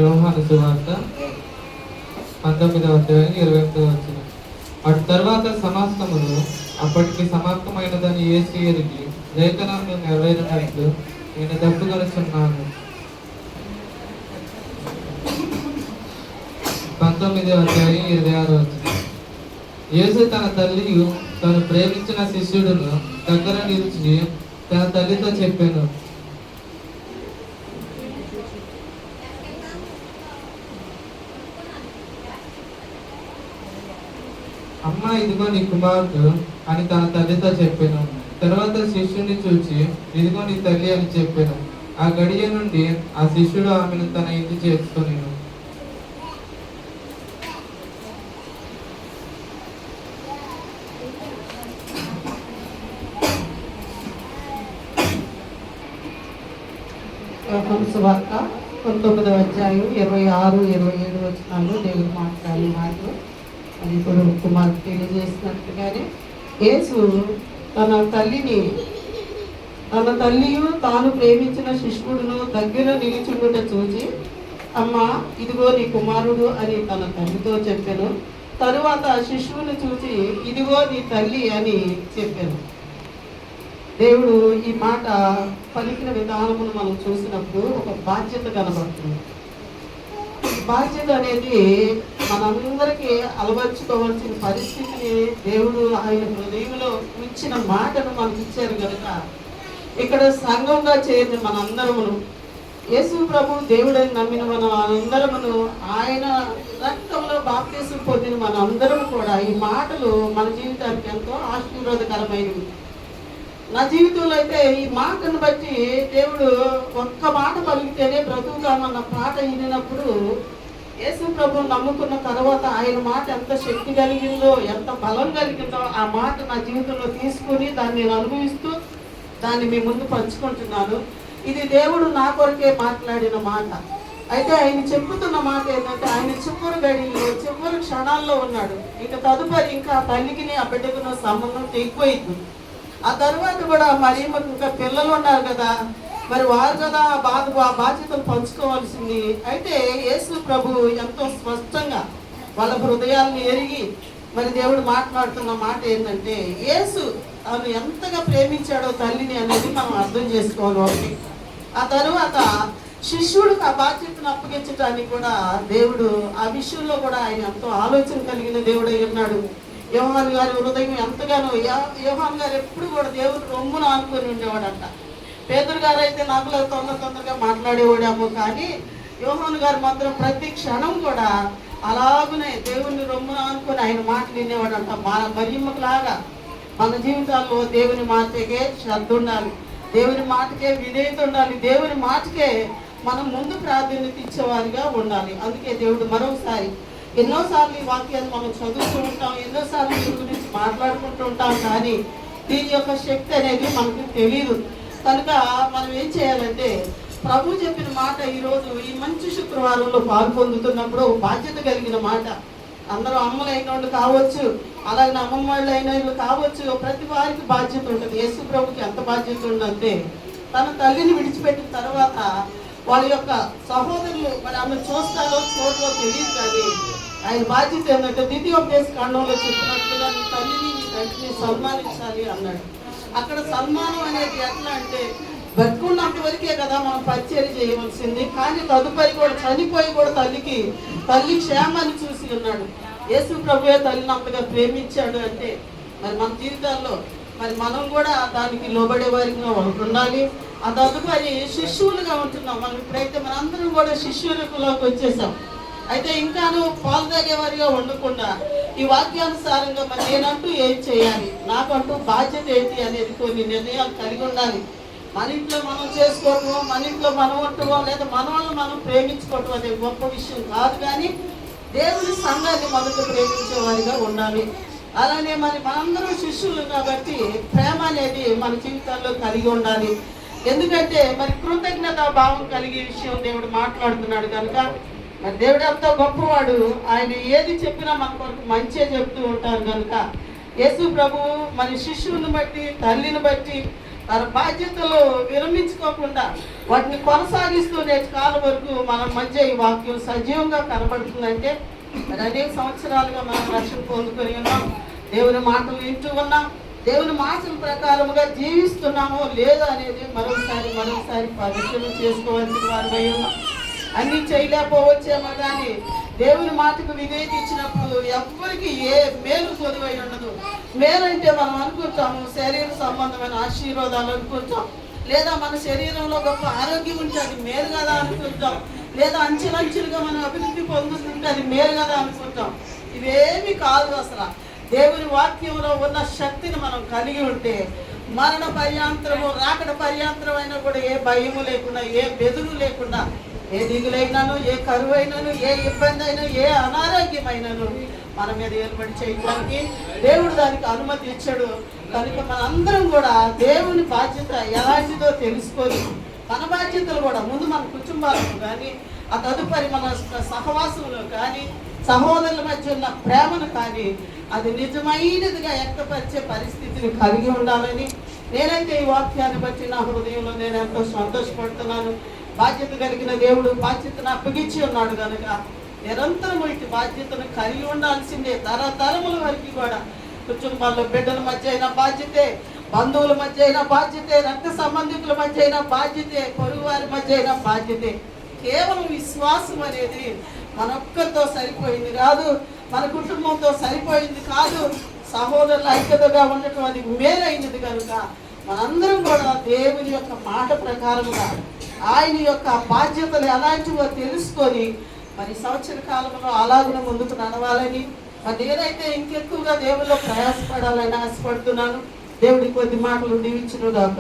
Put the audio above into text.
యోహాను సువార్త 19వ అధ్యాయం 28వ వచనం. అటు తర్వాత సమస్తమును అప్పటికి సమాప్తమైనదని యేసు ఎరిగి లేఖనాలను నెరవేరినట్లు నేను దప్పుకొనుచున్నాను. 19వ అధ్యాయం 26వ వచనం. యేసు తన తల్లియు తను ప్రేమించిన శిష్యుడును దగ్గర నిలిచి తన తల్లితో చెప్పాను, అమ్మ ఇదిగో నీ కుమారుడు అని తన తల్లితో చెప్పాను. తర్వాత శిష్యుని చూచి ఇదిగో నీ తల్లి అని చెప్పాను. ఆ గడియ నుండి ఆ శిష్యుడు ఆమెను తన ఇంటి చేసుకుని. సువార్త 19వ అధ్యాయం 26-27 వచనాల్లో దేవుడు మాట్లాడిన మాటలు అది ఇప్పుడు కుమారుడు తెలియజేసినట్టుగానే యేసు తన తల్లియు తాను ప్రేమించిన శిష్యుడును దగ్గర నిలుచుండుట చూచి, అమ్మ ఇదిగో నీ కుమారుడు అని తన తల్లితో చెప్పాను. తరువాత శిష్యుని చూచి ఇదిగో నీ తల్లి అని చెప్పాను. దేవుడు ఈ మాట పలికిన విధానమును మనం చూసినప్పుడు ఒక బాధ్యత కనబడుతుంది. బాధ్యత అనేది మనందరికీ అలవర్చుకోవాల్సిన పరిస్థితిని దేవుడు ఆయన హృదయంలో ఉంచిన మాటను మనకు ఇచ్చారు కనుక ఇక్కడ సంఘంగా చేరిన మనందరమును యేసు ప్రభు దేవుడని నమ్మిన మన అందరమును ఆయన రక్తంలో బాప్తీసం పొందిన మనందరం కూడా ఈ మాటలు మన జీవితానికి ఎంతో ఆశీర్వాదకరమైనవి. నా జీవితంలో అయితే ఈ మాటను బట్టి దేవుడు ఒక్క మాట పలికితేనే బ్రతుకుతామన్న పాట వినినప్పుడు యేసు ప్రభువుని నమ్ముకున్న తర్వాత ఆయన మాట ఎంత శక్తి కలిగిందో, ఎంత బలం కలిగిందో ఆ మాట నా జీవితంలో తీసుకుని దాన్ని నేను అనుభవిస్తూ దాన్ని మీ ముందు పంచుకుంటున్నాను. ఇది దేవుడు నా కొరకే మాట్లాడిన మాట. అయితే ఆయన చెప్పుతున్న మాట ఏంటంటే ఆయన చివరి గడిలో చివరి క్షణాల్లో ఉన్నాడు. ఇక తదుపరి ఇంకా తల్లికి ఆ బిడ్డకున్న సంబంధం తెగిపోయింది. ఆ తర్వాత కూడా మరి ఇంకా పిల్లలు ఉన్నారు కదా, మరి వారు కదా ఆ బాధ్యతలు పంచుకోవాల్సింది. అయితే యేసు ప్రభు ఎంతో స్పష్టంగా వాళ్ళ హృదయాలను ఎరిగి మరి దేవుడు మాట్లాడుతున్న మాట ఏంటంటే యేసు తాను ఎంతగా ప్రేమించాడో తల్లిని అనేది మనం అర్థం చేసుకోవాలి ఒకటి. ఆ తరువాత శిష్యుడికి ఆ బాధ్యతను అప్పగించడానికి కూడా దేవుడు ఆ విషయంలో కూడా ఆయన ఎంతో ఆలోచన కలిగిన దేవుడై ఉన్నాడు. యోహాను గారి హృదయం ఎంతగానో యోహాను గారు ఎప్పుడు కూడా దేవుడు రొమ్మును ఆనుకొని ఉండేవాడంట. పేదరు గారు అయితే నాకులో తొందరగా మాట్లాడేవాడేమో, కానీ యోహాను గారు మాత్రం ప్రతి క్షణం కూడా అలాగనే దేవుని రొమ్మును ఆనుకొని ఆయన మాటలు వినేవాడంట. మరియమ్మలాగా మన జీవితాల్లో దేవుని మాటకే శ్రద్ధ ఉండాలి, దేవుని మాటకే విధేయత ఉండాలి, దేవుని మాటకే మనం ముందు ప్రాధాన్యత ఇచ్చేవారిగా ఉండాలి. అందుకే దేవుడు మరోసారి ఎన్నోసార్లు ఈ వాక్యాన్ని మనం చదువుతూ ఉంటాం, ఎన్నోసార్లు దీని గురించి మాట్లాడుకుంటూ ఉంటాం, కానీ దీని యొక్క శక్తి అనేది మనకు తెలియదు. కనుక మనం ఏం చేయాలంటే ప్రభు చెప్పిన మాట ఈరోజు ఈ మంచి శుక్రవారంలో పాల్పొందుతున్నప్పుడు బాధ్యత కలిగిన మాట. అందరూ అమ్మలైన వాళ్ళు కావచ్చు, అలాగే అమ్మమ్మ వాళ్ళు అయిన వాళ్ళు కావచ్చు, ప్రతి వారికి బాధ్యత ఉంటుంది. యేసు ప్రభుకి ఎంత బాధ్యత ఉందంటే తన తల్లిని విడిచిపెట్టిన తర్వాత వాళ్ళ యొక్క సహోదరులు మరి ఆమె చూస్తారో చూడలో తెలియదు, కానీ ఆయన బాధ్యత ఏంటంటే ద్వితీయోపదేశ కాండంలో చెప్పినట్లుగా నీ తల్లిని నీ తండ్రిని సన్మానించాలి అన్నాడు. అక్కడ సన్మానం అనేది ఎట్లా అంటే బతుకున్నంత వరకే కదా మనం పరిచయం చేయవలసింది, కానీ తదుపరి కూడా చనిపోయి కూడా తల్లి క్షేమాన్ని చూసి ఉన్నాడు. యేసు ప్రభువే తల్లిని అంతగా ప్రేమించాడు అంటే మరి మన జీవితాల్లో మరి మనం కూడా దానికి లోబడే వారిగా ఉండాలి. ఆ తదుపరి శిష్యులుగా ఉంటున్నాం మనం. ఇప్పుడైతే మనందరం కూడా శిష్యులలోకి వచ్చేసాం. అయితే ఇంకాను పాలు తాగేవారిగా ఉండకుండా ఈ వాక్యానుసారంగా మరి నేనంటూ ఏం చేయాలి, నాకంటూ బాధ్యత ఏంటి అనేది కొన్ని నిర్ణయాలు కలిగి ఉండాలి. మన ఇంట్లో మనం చేసుకోవటమో, మన ఇంట్లో మనం ఉండటమో, లేదా మన వాళ్ళని మనం ప్రేమించుకోవటం అనే గొప్ప విషయం కాదు, కానీ దేవుని సంఘాన్ని మొదట ప్రేమించే వారిగా ఉండాలి. అలానే మరి మనందరం శిష్యులు కాబట్టి ప్రేమ అనేది మన జీవితాల్లో కలిగి ఉండాలి. ఎందుకంటే మరి కృతజ్ఞత భావం కలిగే విషయం దేవుడు మాట్లాడుతున్నాడు కనుక మరి దేవుడు ఎంతో గొప్పవాడు. ఆయన ఏది చెప్పినా మన కొరకు మంచిగా చెప్తూ ఉంటారు కనుక యేసు ప్రభు మరి శిష్యుని బట్టి తల్లిని బట్టి తన బాధ్యతలు విరమించుకోకుండా వాటిని కొనసాగిస్తూ నేటి కాలం వరకు మన మధ్య ఈ వాక్యం సజీవంగా కనబడుతుందంటే మరి అనేక సంవత్సరాలుగా మనం రక్షణ పొందుకొని ఉన్నాం, దేవుని మాటలు వింటూ ఉన్నాం, దేవుని మాటల ప్రకారముగా జీవిస్తున్నామో లేదా అనేది మరోసారి పరిశీలన చేసుకోవాల్సిన వారు ఉన్నాం. అన్ని చేయలేకపోవచ్చేమో కానీ దేవుని మాటకు విధేయత ఇచ్చినప్పుడు ఎవ్వరికి ఏ మేలు కొదువై ఉండదు. మేలంటే మనం అనుకుంటాము శరీర సంబంధమైన ఆశీర్వాదాలు అనుకుంటాం, లేదా మన శరీరంలో గొప్ప ఆరోగ్యం ఉంటే అది మేలు కదా అనుకుంటాం, లేదా అంచెలంచెలుగా మనం అభివృద్ధి పొందుతుంటే అది మేలు కదా అనుకుంటాం. ఇవేమి కాదు. అసలు దేవుని వాక్యంలో ఉన్న శక్తిని మనం కలిగి ఉంటే మరణ పర్యాంతరము రాకడ పర్యాంతరం అయినా కూడా ఏ భయము లేకుండా, ఏ బెదురు లేకుండా, ఏ దిగులైనాను, ఏ కరువు అయినాను, ఏ ఇబ్బంది అయినా, ఏ అనారోగ్యమైనను మన మీద ఏర్పడి చేయడానికి దేవుడు దానికి అనుమతి ఇచ్చాడు. కనుక మనందరం కూడా దేవుని బాధ్యత ఎలాంటిదో తెలుసుకొని మన బాధ్యతలు కూడా ముందు మన కుటుంబాలకు కానీ, ఆ తదుపరి మన సహవాసంలో కానీ, సహోదరుల మధ్య ఉన్న ప్రేమను కానీ అది నిజమైనదిగా వ్యక్తపరిచే పరిస్థితిని కలిగి ఉండాలని నేనైతే ఈ వాక్యాన్ని బట్టి నా హృదయంలో నేను ఎంతో సంతోషపడుతున్నాను. బాధ్యత కలిగిన దేవుడు బాధ్యతను అప్పగించి ఉన్నాడు కనుక నిరంతరం ఇటు బాధ్యతను కలిగి ఉండాల్సిందే. తరతరముల వరకు కూడా కుటుంబాల్లో బిడ్డల మధ్య అయిన బాధ్యతే, బంధువుల మధ్య అయిన బాధ్యతే, రక్త సంబంధికుల మధ్య అయిన బాధ్యతే, పొరుగు వారి మధ్య అయిన బాధ్యతే. కేవలం విశ్వాసం అనేది మనొక్కరితో సరిపోయింది కాదు, మన కుటుంబంతో సరిపోయింది కాదు. సహోదరుల ఐక్యతగా ఉండటం అది మేలైనది కనుక మనందరం కూడా దేవుని యొక్క మాట ప్రకారముగా ఆయన యొక్క బాధ్యతలు ఎలాంటివో తెలుసుకొని మరి సంవత్సర కాలంలో అలాగే ముందుకు నడవాలని మరి నేనైతే ఇంకెక్కువగా దేవుల్లో ప్రయాసపడాలని ఆశపడుతున్నాను. దేవుడి కొద్ది మాటలు దీవించును గాక.